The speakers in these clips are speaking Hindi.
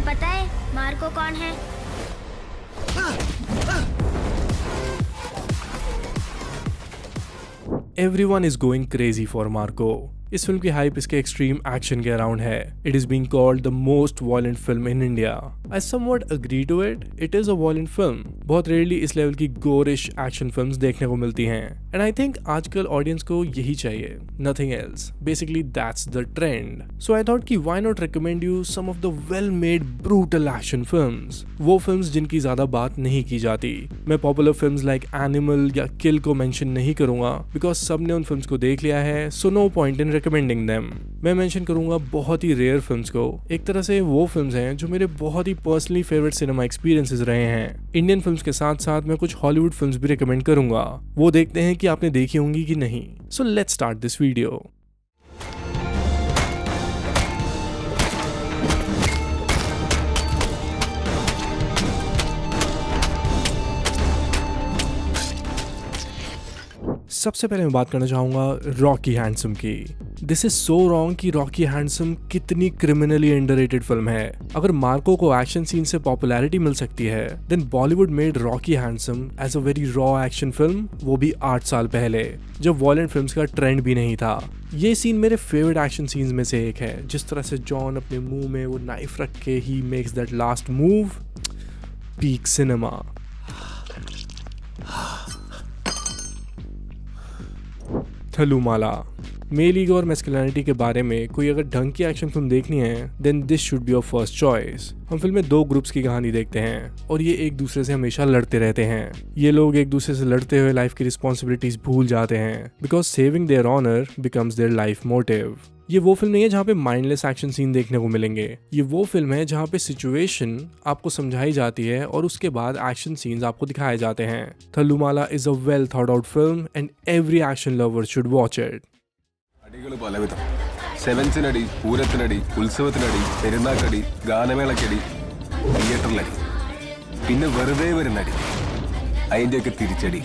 पता है मार्को कौन है? Everyone is going crazy for Marco. इस फिल्म की हाइप इसके एक्सट्रीम एक्शन के अराउंड है. It is being called the most violent film in India. I somewhat agree to it. It is a violent film. बहुत रेयरली इस लेवल की गोरिश एक्शन फिल्म्स देखने को मिलती हैं. And I think आजकल ऑडियंस को यही चाहिए. Nothing else. Basically that's the trend. So I thought कि why not recommend you some of the well-made brutal action films. वो फिल्म्स जिनकी ज्यादा बात नहीं की जाती. मैं पॉपुलर फिल्म्स लाइक एनिमल या किल को मेंशन नहीं करूंगा बिकॉज सबने उन फिल्म्स को देख लिया है. So no point in recommending them. मैं मेंशन करूंगा बहुत ही रेयर फिल्म्स को. एक तरह से वो फिल्म्स हैं जो मेरे बहुत ही पर्सनली फेवरेट सिनेमा एक्सपीरियंसेस रहे हैं. इंडियन फिल्म्स के साथ साथ मैं कुछ हॉलीवुड फिल्म्स भी रिकमेंड करूंगा. वो देखते हैं कि आपने देखी होंगी कि नहीं. So let's start this video. सबसे पहले मैं बात करना चाहूँगा रॉकी हैंडसम की. दिस इज सो रॉन्ग कि रॉकी हैंडसम कितनी क्रिमिनली अंडररेटेड फिल्म है. अगर मार्को को एक्शन सीन से पॉपुलैरिटी मिल सकती है then Bollywood made Rocky Handsome as a very raw action film, वो भी 8 साल पहले जब वॉयलेंट फिल्म्स का ट्रेंड भी नहीं था. ये सीन मेरे फेवरेट एक्शन सीन्स में से एक है. जिस तरह से जॉन अपने मुंह में वो नाइफ रख के ही makes that last move. Peak cinema. Thallumaala. Male ego और मैस्कुलिनिटी के बारे में कोई अगर ढंग की एक्शन फिल्म देखनी है then this should be your first choice. हम फिल्म में 2 ग्रुप्स की कहानी देखते हैं और ये एक दूसरे से हमेशा लड़ते रहते हैं. ये लोग एक दूसरे से लड़ते हुए लाइफ की रिस्पॉन्सिबिलिटीज भूल जाते हैं because saving their honour becomes their life motive. ये वो फिल्म नहीं है जहाँ पे माइंडलेस एक्शन सीन देखने को मिलेंगे. ये वो फिल्म है जहाँ पे सिचुएशन आपको समझाई जाती है और उसके बाद एक्शन सीन्स आपको दिखाए जाते हैं. Thallumaala is a well thought out film and every action lover should watch it. അടികൾ പലവിധം. സെവൻസിനടി, പൂരത്തിനടി, ഉത്സവത്തിനടി, പെരുന്നാക്കടി, ഗാനമേളക്കടി, തിയേറ്ററിലടി, പിന്നെ വെറുതെ വരുന്നടി, അതിൻ്റെയൊക്കെ തിരിച്ചടി.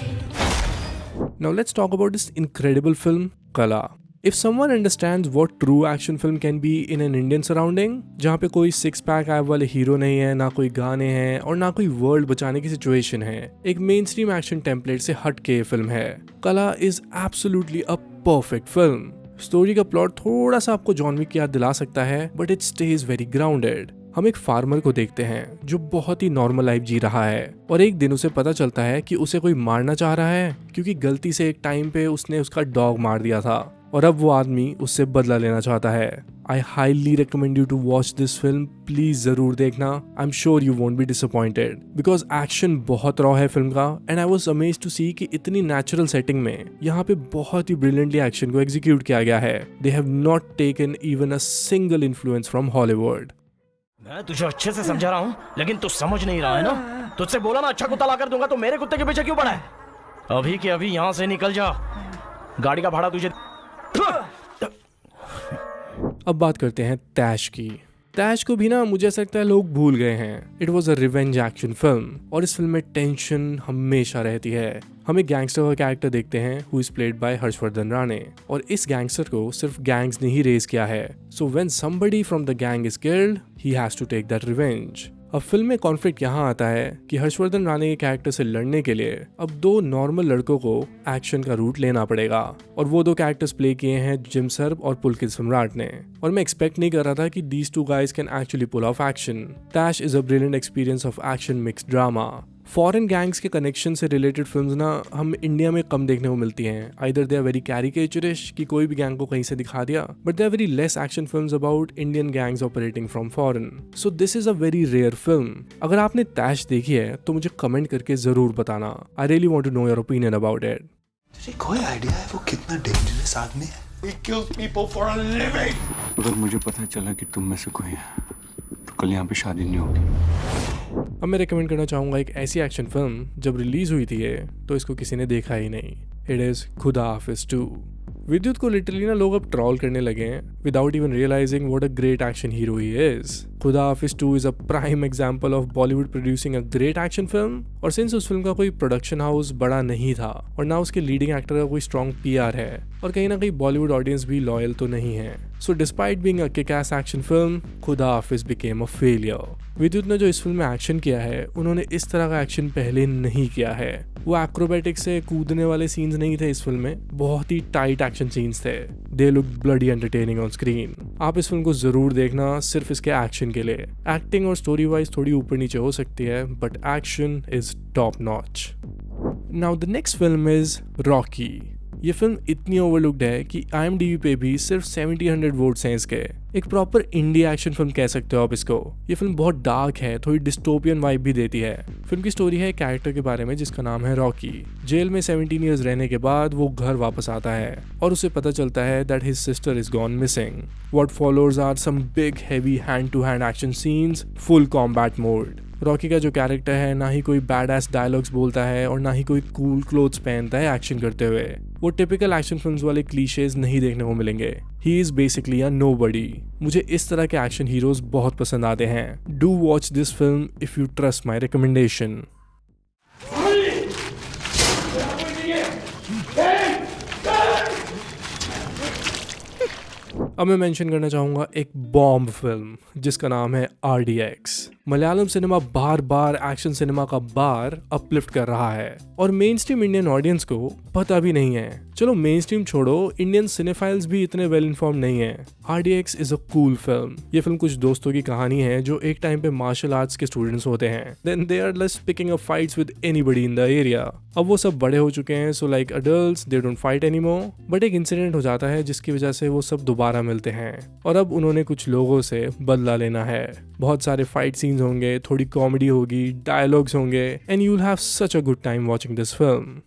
Now let's talk about this incredible film, Kala. If someone understands what true action film can be in an Indian surrounding, जहाँ पे कोई 6-पैक ऐप वाले हीरो नहीं है, ना कोई गाने हैं और ना कोई वर्ल्ड बचाने की सिचुएशन है, एक मेन स्ट्रीम एक्शन टेम्पलेट से हट के ये फिल्म है. कला is absolutely a perfect film. Story का प्लॉट थोड़ा सा आपको जॉन विक की याद दिला सकता है but it stage very grounded. हम एक फार्मर को देखते हैं जो बहुत ही नॉर्मल लाइफ जी रहा है और एक दिन उसे पता चलता है कि उसे कोई मारना चाह रहा है क्योंकि गलती से एक टाइम पे उसने उसका डॉग मार दिया था और अब वो आदमी उससे बदला लेना चाहता है. I highly recommend you to watch this film. Please जरूर देखना. I am sure you won't be disappointed because action बहुत रॉ है फिल्म का. And I was amazed to see कि इतनी नेचुरल सेटिंग में यहाँ पे बहुत ही ब्रिलियंटली एक्शन को एग्जीक्यूट किया गया है. They have not taken even a single influence from Hollywood. मैं तुझे अच्छे से समझा रहा हूँ लेकिन तू समझ नहीं रहा है ना. तुझसे बोला ना अच्छा कुत्ता ला कर दूंगा तो मेरे कुत्ते के पीछे क्यों पड़ा है? अभी के अभी यहाँ से निकल जा. गाड़ी का भाड़ा तुझे. अब बात करते हैं तैश की. तैश को भी ना मुझे ऐसा लगता है लोग भूल गए हैं. It was a revenge action film और इस फिल्म में टेंशन हमेशा रहती है. हम एक गैंगस्टर का कैरेक्टर देखते हैं who is played by Harshvardhan Rane और इस गैंगस्टर को सिर्फ गैंग्स ने ही रेज किया है. So when somebody from the gang is killed he has to take that revenge. अब फिल्म में कॉन्फ्लिक्ट यहाँ आता है कि हर्षवर्धन राणे के कैरेक्टर से लड़ने के लिए अब 2 नॉर्मल लड़कों को एक्शन का रूट लेना पड़ेगा और वो 2 कैरेक्टर्स प्ले किए हैं जिम सर्ब और पुलकित सम्राट ने. और मैं एक्सपेक्ट नहीं कर रहा था कि these 2 guys can actually pull off action. Taish is a brilliant experience of action mix drama. Foreign gangs के कनेक्शन से रिलेटेड फिल्म्स ना हम इंडिया में कम देखने को मिलती हैं. Either they are very caricaturish कि कोई भी गैंग को कहीं से दिखा दिया but they are very less action films about Indian gangs operating from foreign. So this is a very rare film. अगर आपने तैश देखी है तो मुझे कमेंट करके जरूर बताना. I really want to know your opinion about it. तुझे कोई आइडिया है वो कितना डेंजरस आदमी है? He kills people for a living. अगर मुझे पता चला कि तुम में से कोई है तो कल यहाँ पे शादी नहीं होगी. अब मैं रिकमेंड करना चाहूँगा एक ऐसी एक्शन फिल्म जब रिलीज हुई थी तो इसको किसी ने देखा ही नहीं. इट इज़ खुदा हाफिज 2. विद्युत को लिटरली ना लोग अब ट्रोल करने लगे हैं without even realising what a great action hero he is. Khuda Hafiz 2 is a prime example of Bollywood producing a great action film, और सिंस उस फिल्म का कोई प्रोडक्शन हाउस बड़ा नहीं था और ना उसके लीडिंग एक्टर का कोई स्ट्रॉन्ग पीआर है और कहीं ना कहीं बॉलीवुड ऑडियंस भी लॉयल तो नहीं है, so despite being a kick-S action film, खुदा हाफिज बिकेम अ फेलियर। विद्युत ने जो इस फिल्म में एक्शन किया है उन्होंने इस तरह का एक्शन पहले नहीं किया है। वो एक्रोबैटिक से कूदने वाले सीन्स नहीं थे इस फिल्म में, बहुत ही टाइट एक्शन सीन्स थे। They look bloody entertaining on screen. आप इस फिल्म को जरूर देखना सिर्फ इसके एक्शन के लिए। एक्टिंग और स्टोरी वाइज थोड़ी ऊपर नीचे हो सकती है but action is top notch. Now the next film is Rocky. ये फिल्म इतनी ओवरलुक्ड है कि IMDb पे भी सिर्फ 70-100 वोट्स हैं इसके। एक प्रॉपर इंडिया एक्शन फिल्म कह सकते हो आप इसको। ये फिल्म बहुत डार्क है, थोड़ी डिस्टोपियन वाइब भी देती है। फिल्म की स्टोरी है एक कैरेक्टर के बारे में जिसका नाम है रॉकी। जेल में 17 ईयर्स रहने के बाद वो घर वापस आता है और उसे पता चलता है that his sister is gone missing. What follows are some big heavy hand to hand action scenes, full combat mode. Rocky का जो कैरेक्टर है ना ही कोई बैड एस डायलॉग्स बोलता है और ना ही कोई कूल क्लोथ्स पहनता है एक्शन करते हुए। वो टिपिकल एक्शन फिल्म्स वाले क्लीशेज नहीं देखने को मिलेंगे। He is basically a nobody. मुझे इस तरह के एक्शन हीरोज बहुत पसंद आते हैं। Do watch this film if you trust my recommendation. अब मैं मेंशन करना चाहूँगा एक बॉम्ब फिल्म जिसका नाम है RDX। मलयालम सिनेमा बार बार एक्शन सिनेमा का बार अपलिफ्ट कर रहा है और मेन स्ट्रीम इंडियन ऑडियंस को पता भी नहीं है। चलो मेन स्ट्रीम छोड़ो, इंडियन सिनेफाइल्स भी इतने वेल इन्फॉर्म नहीं है। RDX is a cool film. ये फिल्म कुछ दोस्तों की कहानी है जो एक टाइम पे मार्शल आर्ट्स के स्टूडेंट्स होते हैं, then they are less picking up fights with anybody in the area. अब वो सब बड़े हो चुके हैं, so like adults they don't fight anymore, but एक इंसिडेंट हो जाता है जिसकी वजह से वो सब दोबारा मिलते हैं और अब उन्होंने कुछ लोगों से बदला लेना है। बहुत सारे फाइट सीन्स होंगे, थोड़ी कॉमेडी होगी, डायलॉग्स होंगे and you will have such a good time watching this film.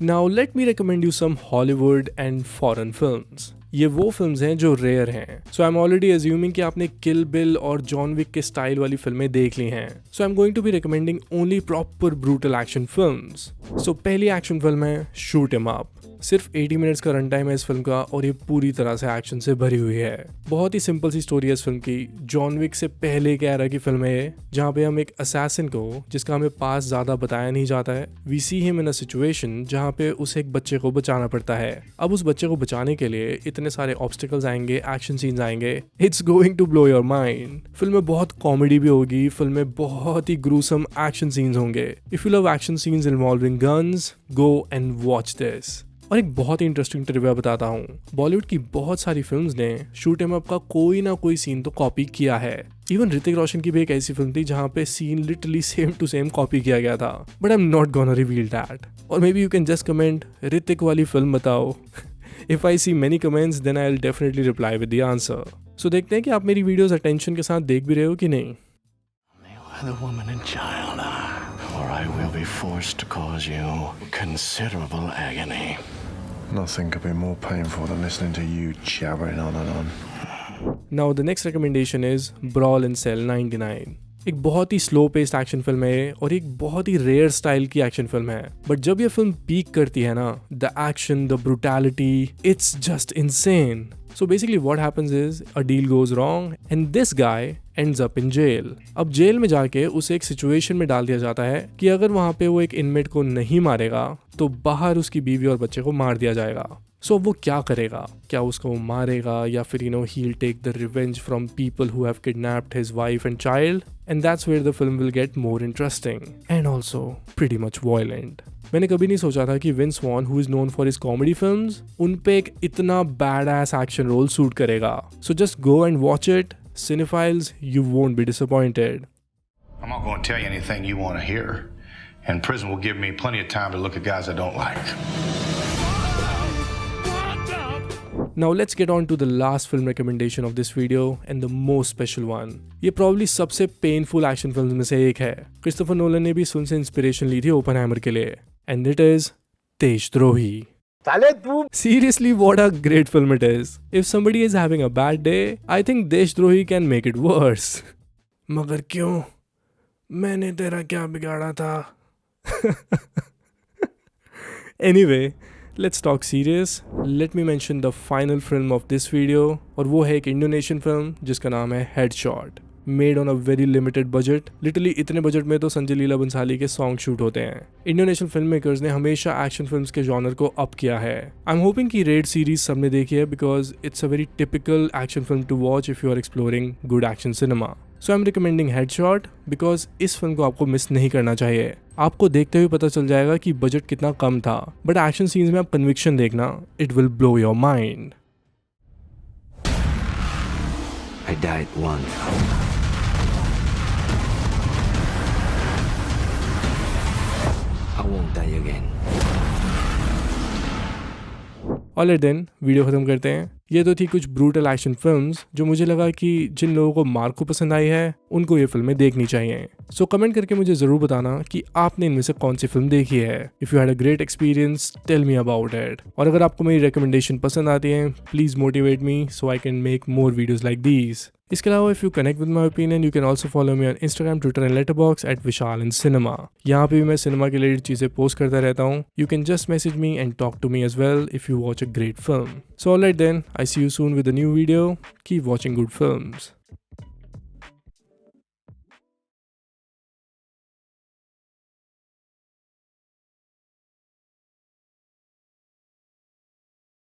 Now let me recommend you some Hollywood and foreign films. ये वो फिल्म्स हैं जो रेयर हैं। So I am already assuming कि आपने किल बिल और जॉन विक के स्टाइल वाली फिल्में देख ली हैं। So I am going to be recommending only proper brutal action films. So पहली एक्शन फिल्म है शूट हिम अप। सिर्फ 80 मिनट्स का रन टाइम है इस फिल्म का और ये पूरी तरह से एक्शन से भरी हुई है। बहुत ही सिंपल सी स्टोरी है इस फिल्म की। जॉन विक से पहले के एरा की फिल्म है ये, जहाँ पे हम एक असैसिन को, जिसका हमें पास ज्यादा बताया नहीं जाता है, we see him in a situation जहाँ पे उसे एक बच्चे को बचाना पड़ता है। अब उस बच्चे को बचाने के लिए इतने सारे ऑब्स्टिकल्स आएंगे, एक्शन सीन्स आएंगे, it's going to blow your mind. Film में बहुत कॉमेडी भी होगी, फिल्म में बहुत ही ग्रूसम एक्शन सीन्स होंगे। If you love action scenes involving guns, go and watch this. और एक बहुत ही इंटरेस्टिंग ट्रिविया बताता हूँ, बॉलीवुड की बहुत सारी फिल्म्स ने शूट हिम अप का कोई ना कोई सीन तो कॉपी किया है। इवन ऋतिक रोशन की भी एक ऐसी फिल्म थी जहाँ पे scene literally same to same copy किया गया था, but I am not gonna reveal that. और maybe you can just comment Hrithik वाली फिल्म बताओ। If I see many comments then I will definitely reply with the answer. So देखते हैं कि आप मेरी वीडियोस अटेंशन के साथ देख भी रहे हो कि नहीं। The woman and child, or I will be forced to cause you considerable agony. Nothing could be more painful than listening to you jabbering on and on. Now the next recommendation is Brawl in Cell 99. एक बहुत ही स्लो पेस्ड एक्शन फिल्म है और एक बहुत ही रेयर स्टाइल की एक्शन फिल्म है, बट जब ये फिल्म पीक करती है ना, the action, the brutality, it's just insane. So basically what happens is a deal goes wrong and this guy ends up in jail. अब जेल में जाके उसे एक सिचुएशन में डाल दिया जाता है कि अगर वहाँ पे वो एक इनमेट को नहीं मारेगा तो बाहर उसकी बीवी और बच्चे को मार दिया जाएगा। सो अब वो क्या करेगा? क्या उसको मारेगा या फिर he'll take the revenge from people who have kidnapped his wife and child? And that's where the film will get more interesting and also pretty much violent. मैंने कभी नहीं सोचा था कि Vince Vaughn, who is known for his comedy films, उन पे एक इतना badass action role suit करेगा। So just go and watch it, Cinephiles, you won't be disappointed. I'm not going to tell you anything you want to hear, and prison will give me plenty of time to look at guys I don't like. Now let's get on to the last film recommendation of this video and the most special one. ये probably सबसे painful action films में से एक है। क्रिस्टोफर नोलन ने भी इस फिल्म से इंस्पिरेशन ली थी ओपनहाइमर के लिए, and it is देशद्रोही। Seriously, what a great film it is. If somebody is having a bad day, I think Deshdrohi can make it worse. मगर क्यों? मैंने तेरा क्या बिगाड़ा था? Anyway, let's talk serious. Let me mention the final film of this video, और वो है एक इंडोनेशियन फिल्म जिसका नाम है Headshot. Made on a very limited budget. Literally इतने बजट में तो संजय लीला बंसाली के सॉन्ग शूट होते हैं. इंडोनेशियन फिल्म मेकर्स ने हमेशा एक्शन फिल्म्स के जॉनर को अप किया है. आई एम होपिंग कि रेड सीरीज सबने देखी है because it's a very typical action film to watch if you are exploring good action cinema. So I am recommending Headshot because इस फिल्म को आपको मिस नहीं करना चाहिए. आपको देखते हुए पता चल जाएगा कि बजट कितना कम था, बट एक्शन सीन्स में आप कन्विक्शन देखना, it will blow your mind. I died once. I won't die again. Alright then, video खत्म करते हैं. ये तो थी कुछ ब्रूटल एक्शन फिल्म्स जो मुझे लगा कि जिन लोगों को मार्को पसंद आई है उनको ये फिल्में देखनी चाहिए. सो कमेंट करके मुझे जरूर बताना कि आपने इनमें से कौन सी फिल्म देखी है. If you had a great experience, tell me about it. और अगर आपको मेरी रिकमेंडेशन पसंद आती है, please motivate me so I can make more videos like these. इसके अलावा if you connect with my opinion, you can also follow me on Instagram, Twitter and Letterboxd at Vishal in cinema. यहाँ पे भी मैं सिनेमा के रिलेटेड चीजें पोस्ट करता रहता हूँ. You can just message me and talk to me as well if you watch a great film. So alright then, I see you soon with a new video. Keep watching good films.